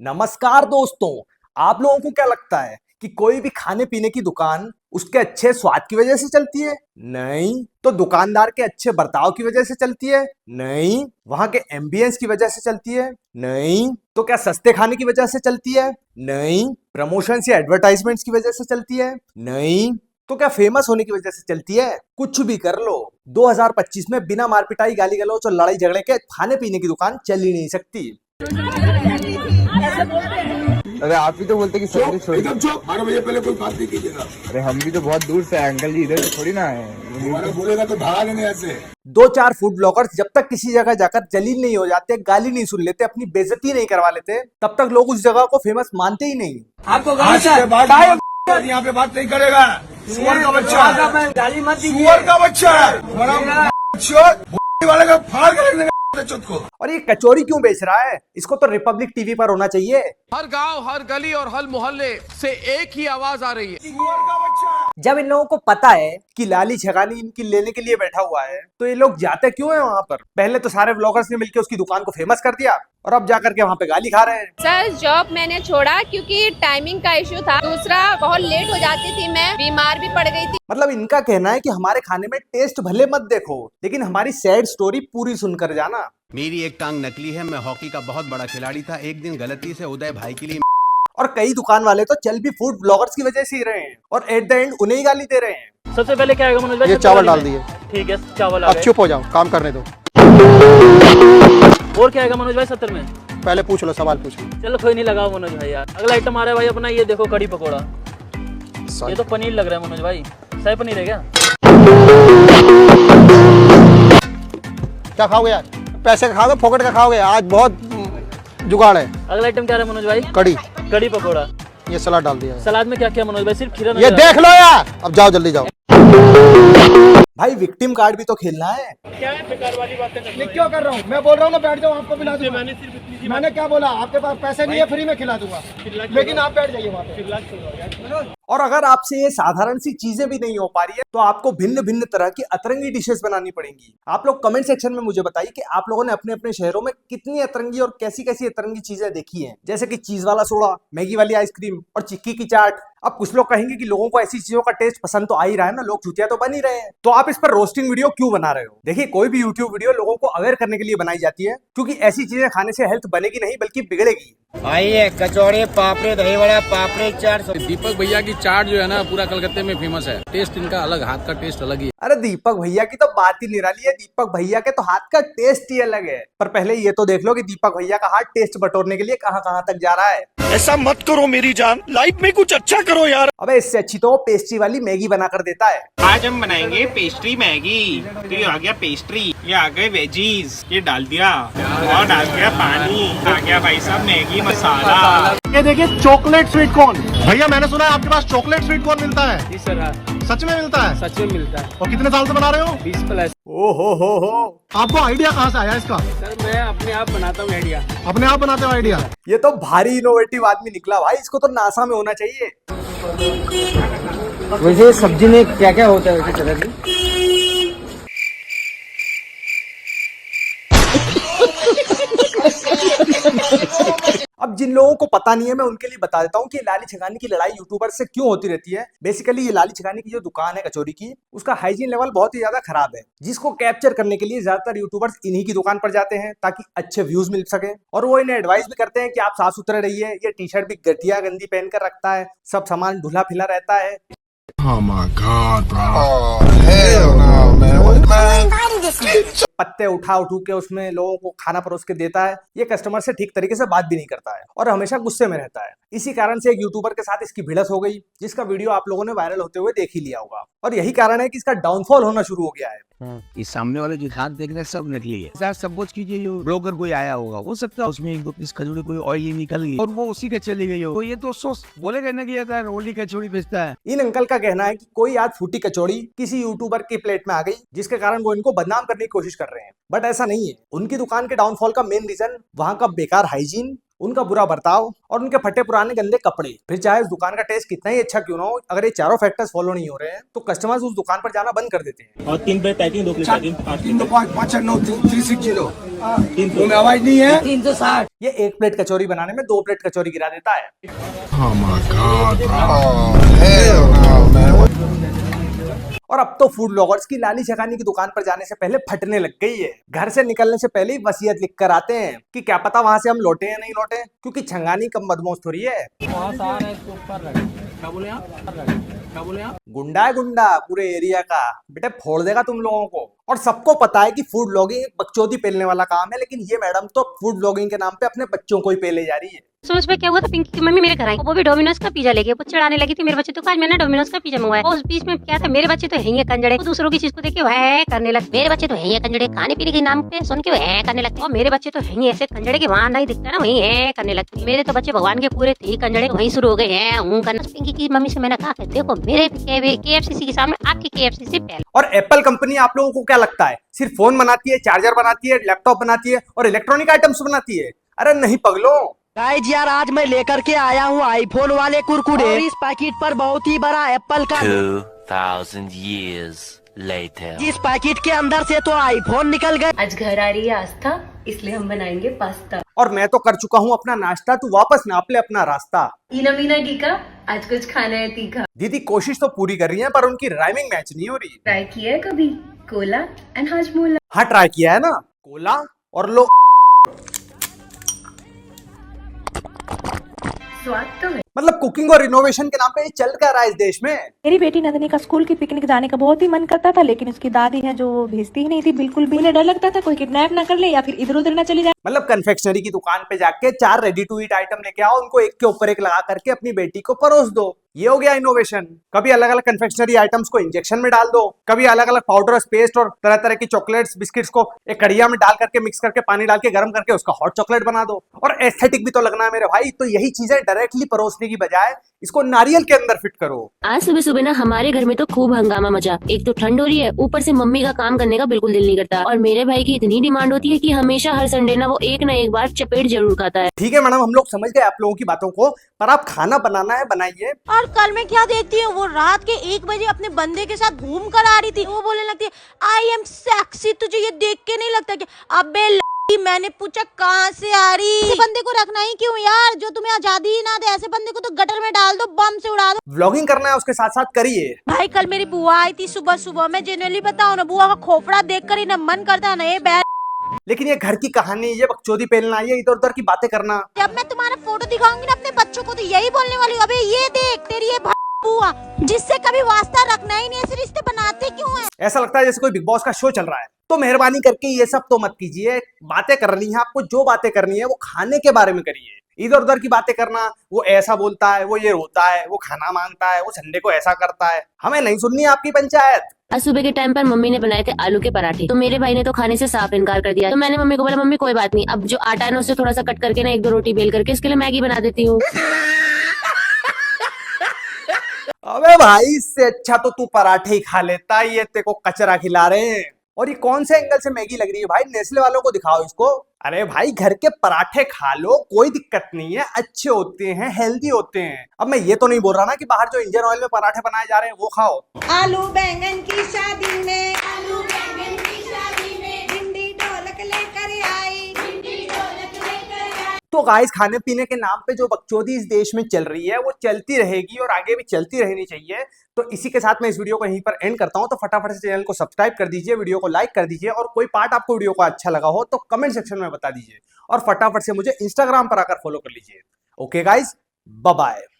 नमस्कार दोस्तों, आप लोगों को क्या लगता है कि कोई भी खाने पीने की दुकान उसके अच्छे स्वाद की वजह से चलती है? नहीं। तो दुकानदार के अच्छे बर्ताव की वजह से चलती है? नहीं। वहां के एम्बियंस की वजह से चलती है? नहीं। तो क्या सस्ते खाने की वजह से चलती है? नहीं। प्रमोशंस या एडवर्टाइजमेंट्स की वजह से चलती है? नहीं। तो क्या फेमस होने की वजह से चलती है? कुछ भी कर लो, 2025 में बिना मारपिटाई, गाली गलौज और लड़ाई झगड़े के खाने पीने की दुकान चल ही नहीं सकती। अरे आप भी तो बोलते कि सब्जी छोड़ एकदम चुप, 12 बजे पहले कोई बात नहीं कीजिएगा। अरे हम भी तो बहुत दूर से आए अंकल जी, इधर से थोड़ी ना आए। हमारा बोलेगा तो भागा लेने ऐसे। 2-4 फूड ब्लॉगर्स जब तक किसी जगह जाकर जलील नहीं हो जाते, गाली नहीं सुन लेते, अपनी बेइज्जती नहीं करवा लेते, तब तक लोग उस जगह को फेमस मानते ही नहीं। आपको आज के बाद यहाँ पे बात नहीं करेगा। सुअर का बच्चा है, गाली मत सुअर का बच्चा है, वाले का फाड़ कर रखने को। और ये कचौरी क्यों बेच रहा है? इसको तो रिपब्लिक टीवी पर होना चाहिए। हर गांव, हर गली और हर मोहल्ले से एक ही आवाज आ रही है, सुअर का बच्चा है। जब इन लोगों को पता है कि लाली छगानी इनकी लेने के लिए बैठा हुआ है, तो ये लोग जाते क्यों है वहां पर? पहले तो सारे ब्लॉगर्स ने मिलकर उसकी दुकान को फेमस कर दिया और अब जाकर के वहां पे गाली खा रहे हैं। सर जॉब मैंने छोड़ा क्योंकि टाइमिंग का इशू था, दूसरा बहुत लेट हो जाती थी, मैं बीमार भी पड़ गई थी। मतलब इनका कहना है कि हमारे खाने में टेस्ट भले मत देखो, लेकिन हमारी सैड स्टोरी पूरी सुनकर जाना। मेरी एक टांग नकली है, मैं हॉकी का बहुत बड़ा खिलाड़ी था, एक दिन गलती से उदय भाई के लिए। और कई दुकान वाले तो चल भी फूड ब्लॉगर्स की वजह से ही रहे हैं और एट द एंड उन्हें ही गाली दे रहे हैं। सबसे पहले क्या आएगा मनोज भाई? ये चावल डाल दिए। ठीक है, चावल आ अब गए। चुप हो जाओ, काम करने दो। और क्या आएगा मनोज भाई 70 में? पहले पूछ लो, सवाल पूछो। चलो कोई नहीं, लगाओ मनोज भाई यार। अगला आइटम आ रहा है भाई अपना, ये देखो कड़ी पकौड़ा। ये तो पनीर लग रहा है मनोज भाई, शाही पनीर है क्या? क्या खाओगे यार? पैसे का खाओगे, फोकट का खाओगे? आज बहुत जुगाड़ है। अगला आइटम क्या है मनोज भाई? कड़ी। कड़ी पकौड़ा। ये सलाद डाल दिया है। सलाद में क्या क्या मनोज भाई? सिर्फ खीरा ये नजर देख लो यार, अब जाओ जल्दी जाओ। भाई विक्टिम कार्ड भी तो खेलना है। क्या है बेकार वाली बातें कर? क्यों कर रहा हूँ? मैं बोल रहा हूँ ना, बैठ जाओ, आपको खिला दूंगा। मैंने क्या बोला? आपके पास पैसे नहीं है, फ्री में खिला दूंगा, लेकिन आप बैठ जाइए वहाँ पे। और अगर आपसे ये साधारण सी चीजें भी नहीं हो पा रही है, तो आपको भिन्न भिन्न तरह की अतरंगी डिशेस बनानी पड़ेंगी। आप लोग कमेंट सेक्शन में मुझे बताइए कि आप लोगों ने अपने अपने शहरों में कितनी अतरंगी और कैसी कैसी अतरंगी चीजें देखी हैं, जैसे कि चीज वाला सोडा, मैगी वाली आइसक्रीम और चिक्की की चाट। अब कुछ लोग कहेंगे कि लोगों को ऐसी चीजों का टेस्ट पसंद तो आ ही रहा है ना, लोग चूतिया तो बन ही रहे हैं, तो आप इस पर रोस्टिंग वीडियो क्यों बना रहे हो? देखिए, कोई भी यूट्यूब वीडियो लोगों को अवेयर करने के लिए बनाई जाती है, क्योंकि ऐसी चीजें खाने से हेल्थ बनेगी नहीं बल्कि बिगड़ेगी। आइए, कचौड़ी, पापड़ी, दही वड़ा, पापड़ी चाट। दीपक भैया की चाट जो है ना पूरा कलकत्ते में फेमस है। टेस्ट इनका अलग, हाथ का टेस्ट अलग ही है। अरे दीपक भैया की तो बात ही निराली है, दीपक भैया के तो हाथ का टेस्ट ही अलग है। पर पहले ये तो देख लो कि दीपक भैया का हाथ टेस्ट बटोरने के लिए कहां कहां तक जा रहा है। ऐसा मत करो मेरी जान, लाइफ में कुछ अच्छा करो यार। अबे इससे अच्छी तो वो पेस्ट्री वाली मैगी बना कर देता है। आज हम बनाएंगे पेस्ट्री मैगी। तो ये आ गया पेस्ट्री, ये आ गए वेजीज, ये डाल दिया और डाल दिया पानी, आ गया भाई साहब मैगी मसाला। ये देखिए, चॉकलेट स्वीट कॉर्न। भैया मैंने सुना है आपके पास चॉकलेट स्वीट कॉर्न मिलता है। जी सर, सच में मिलता है? सच में मिलता है। और कितने साल से बना रहे हो? 20 प्लस। ओ हो। आपको आइडिया कहाँ से आया इसका? सर मैं अपने आप बनाता हूँ आइडिया। अपने आप बनाते हो आइडिया? ये तो भारी इनोवेटिव आदमी निकला भाई, इसको तो नासा में होना चाहिए। वैसे सब्जी में क्या क्या होता है वैसे तरह की? अब जिन लोगों को पता नहीं है, मैं उनके लिए बता देता हूँ कि लाली छगानी की लड़ाई यूट्यूबर से क्यों होती रहती है। बेसिकली ये लाली छगानी की जो दुकान है कचौरी की, उसका हाइजीन लेवल बहुत ही ज्यादा खराब है, जिसको कैप्चर करने के लिए ज्यादातर यूट्यूबर्स इन्हीं की दुकान पर जाते हैं ताकि अच्छे व्यूज मिल सके। और वो इन्हें एडवाइस भी करते हैं कि आप साफ सुथरे रहिए। ये टी शर्ट भी घटिया गंदी पहन कर रखता है, सब सामान ढुला फिला रहता है। पत्ते उठा के उसमें लोगों को खाना परोस के देता है। ये कस्टमर से ठीक तरीके से बात भी नहीं करता है और हमेशा गुस्से में रहता है। इसी कारण से एक यूट्यूबर के साथ इसकी भिड़ंत हो गई, जिसका वीडियो आप लोगों ने वायरल होते हुए देख ही लिया होगा। और यही कारण है कि इसका डाउनफॉल होना शुरू हो गया है। इस सामने वाले जो हाथ देख रहे हैं सब नकली है। सर सपोज कीजिए जो ब्लॉगर कोई आया होगा, हो सकता है उसमें एक दो पीस कचौड़ी कोई ऑयली निकल गई और वो उसी के चली गई हो, तो ये तो सोच बोलेगा ना कि ये रोली कचौड़ी बेचता है। इन अंकल का कहना है कि कोई आज फूटी कचौड़ी किसी यूट्यूबर की प्लेट में आ गई, जिसके कारण वो इनको बदनाम करने की कोशिश कर रहे हैं। बट ऐसा नहीं है। उनकी दुकान के डाउनफॉल का मेन रीजन वहां का बेकार हाइजीन, उनका बुरा बर्ताव और उनके फटे पुराने गंदे कपड़े। फिर चाहे उस दुकान का टेस्ट कितना ही अच्छा क्यों ना हो, अगर ये चारों फैक्टर्स फॉलो नहीं हो रहे हैं तो कस्टमर्स उस दुकान पर जाना बंद कर देते हैं। और 3 प्लेट पैकिंग, 2 प्लेट पैकिंग, 3 2 5 5 9 3 6 0 तुम्हें आवाज नहीं है? ये 1 प्लेट कचौरी बनाने में 2 प्लेट कचौरी गिरा देता है। और अब तो फूड ब्लॉगर्स की लाली छकानी की दुकान पर जाने से पहले फटने लग गई है। घर से निकलने से पहले ही वसीयत लिख कर आते हैं कि क्या पता वहां से हम लौटे या नहीं लौटे, क्योंकि छंगानी कम बदमाश थोड़ी है। गुंडा है गुंडा पूरे एरिया का, बेटे फोड़ देगा तुम लोगों को। और सबको पता है कि फूड ब्लॉगिंग एक बकचोदी पेलने वाला काम है, लेकिन ये मैडम तो फूड ब्लॉगिंग के नाम पे अपने बच्चों को ही पेले जा रही है। समझ में क्या हुआ था, पिंकी की मम्मी मेरे घर आई, वो भी डोमिनोज का पिज्जा लेके वो चिढ़ाने लगी थी मेरे बच्चे तो, आज मैंने डोमिनोज का पिज्जा मंगवाया। और उस बीच में क्या था, मेरे बच्चे तो है कंजड़े, वो दूसरों की चीज को देख के वह करने लगते, मेरे बच्चे तो है कंजड़े, खाने पीने के नाम पे सुन के वह करने लगते, और मेरे बच्चे तो है ऐसे कंजड़े के वहाँ नहीं दिखता ना वही है करने लगते। मेरे तो बच्चे भगवान के पूरे थे कंजड़े, वहीं शुरू हो गए हैं हूँ करना। पिंकी की मम्मी से मैंने कहा देखो मेरे KFC के सामने आपकी KFC से पहले। और एप्पल कंपनी आप लोगों को क्या लगता है सिर्फ फोन बनाती है, चार्जर बनाती है, लैपटॉप बनाती है और इलेक्ट्रॉनिक आइटम्स बनाती है? अरे नहीं पगलो। गाइस यार आज मैं लेकर के आया हूँ आईफोन वाले कुरकुरे, और इस पैकेट पर बहुत ही बड़ा एप्पल का 2000 years later। इस पैकेट के अंदर से तो आईफोन निकल गए। आज घर आ रही है आस्था, इसलिए हम बनाएंगे पास्ता। और मैं तो कर चुका हूँ अपना नाश्ता, तू वापस नाप ले अपना रास्ता। ईना मीना टीका, आज कुछ खाना है तीखा। दीदी कोशिश तो पूरी कर रही है पर उनकी राइमिंग मैच नहीं हो रही। ट्राई किया है कभी कोला एंड हाजमोला? हाँ ट्राई किया है ना, कोला और लो स्वाद तो है। मतलब कुकिंग और इनोवेशन के नाम पे ये चल क्या रहा है इस देश में। मेरी बेटी नंदिनी का स्कूल की पिकनिक जाने का बहुत ही मन करता था, लेकिन उसकी दादी है जो भेजती ही नहीं थी बिल्कुल भी। उन्हें डर लगता था कोई किडनैप ना कर ले या फिर इधर उधर ना चली जाए। मतलब कन्फेक्शनरी की दुकान पे जाके 4 रेडी टू ईट आइटम लेके आओ, उनको एक के ऊपर एक लगा करके अपनी बेटी को परोस दो, ये हो गया इनोवेशन। कभी अलग अलग कन्फेक्शनरी आइटम्स को इंजेक्शन में डाल दो, कभी अलग अलग पाउडर, पेस्ट और तरह तरह की चॉकलेट्स, बिस्किट्स को एक कढ़िया में डाल करके मिक्स करके पानी डाल के गर्म करके उसका हॉट चॉकलेट बना दो। और एस्थेटिक भी तो लगना है मेरे भाई, तो यही चीजें डायरेक्टली परोसने की बजाय इसको नारियल के अंदर फिट करो। आज सुबह सुबह ना हमारे घर में तो खूब हंगामा मचा। एक तो ठंड हो रही है, ऊपर से मम्मी का काम करने का बिल्कुल दिल नहीं करता, और मेरे भाई की इतनी डिमांड होती है कि हमेशा हर संडे ना वो एक ना एक बार चपेट जरूर खाता है। ठीक है मैडम, हम लोग समझ गए आप लोगों की बातों को, पर आप खाना बनाना है बनाइए। और कल मैं क्या देखती हूँ, वो रात के 1 बजे अपने बंदे के साथ घूम कर आ रही थी। वो बोलने लगती है आई एम सेक्सी, तुझे ये देख के नहीं लगता कि अबे मैंने पूछा कहाँ से आ रही? ऐसे बंदे को रखना ही क्यों यार, जो तुम्हें आजादी ही ना दे। ऐसे बंदे को तो गटर में डाल दो, बम से उड़ा दो। व्लॉगिंग करना है उसके साथ साथ करिए। भाई कल मेरी बुआ आई थी सुबह सुबह, मैं जेनुअली बताऊँ ना, बुआ का खोपड़ा देख कर ही ना मन करता है ना ये बैठ। लेकिन ये घर की कहानी, ये बकचोदी पेलना, ये इधर उधर की बातें करना। जब मैं तुम्हारा फोटो दिखाऊंगी ना अपने बच्चों को तो यही बोलने वाली हूँ, अबे ये देख तेरी ये बुआ जिससे कभी वास्ता रखना ही नहीं, ऐसे रिश्ते बनाते क्यों हैं? ऐसा लगता है जैसे कोई बिग बॉस का शो चल रहा है। तो मेहरबानी करके ये सब तो मत कीजिए। बातें करनी है आपको, जो बातें करनी है वो खाने के बारे में करिए। इधर उधर की बातें करना, वो ऐसा बोलता है, वो ये रोता है, वो खाना मांगता है, वो संडे को ऐसा करता है, हमें नहीं सुननी आपकी पंचायत। आज सुबह के टाइम पर मम्मी ने बनाए थे आलू के पराठे, तो मेरे भाई ने तो खाने से साफ इनकार कर दिया। तो मैंने मम्मी को बोला मम्मी कोई बात नहीं, अब जो आटा है ना उससे थोड़ा सा कट करके ना 1-2 रोटी बेल करके इसके लिए मैगी बना देती हूँ। अबे भाई इससे अच्छा तो तू पराठे ही खा लेता, ये तेरे को कचरा खिला रहे हैं। और ये कौन से एंगल से मैगी लग रही है भाई? नेस्ले वालों को दिखाओ इसको। अरे भाई घर के पराठे खा लो, कोई दिक्कत नहीं है, अच्छे होते हैं, हेल्दी होते हैं। अब मैं ये तो नहीं बोल रहा ना कि बाहर जो इंजन ऑयल में पराठे बनाए जा रहे हैं वो खाओ। आलू बैंगन की शादी में, आलू बैंगन की शादी में भिंडी ढोलक लेकर आई, भिंडी ढोलक लेकर आई। तो गाइस खाने पीने के नाम पे जो बकचोदी इस देश में चल रही है वो चलती रहेगी और आगे भी चलती रहनी चाहिए। तो इसी के साथ मैं इस वीडियो को यहीं पर एंड करता हूं। तो फटाफट से चैनल को सब्सक्राइब कर दीजिए, वीडियो को लाइक कर दीजिए, और कोई पार्ट आपको वीडियो का अच्छा लगा हो तो कमेंट सेक्शन में बता दीजिए, और फटाफट से मुझे इंस्टाग्राम पर आकर फॉलो कर लीजिए। Okay guys, bye bye.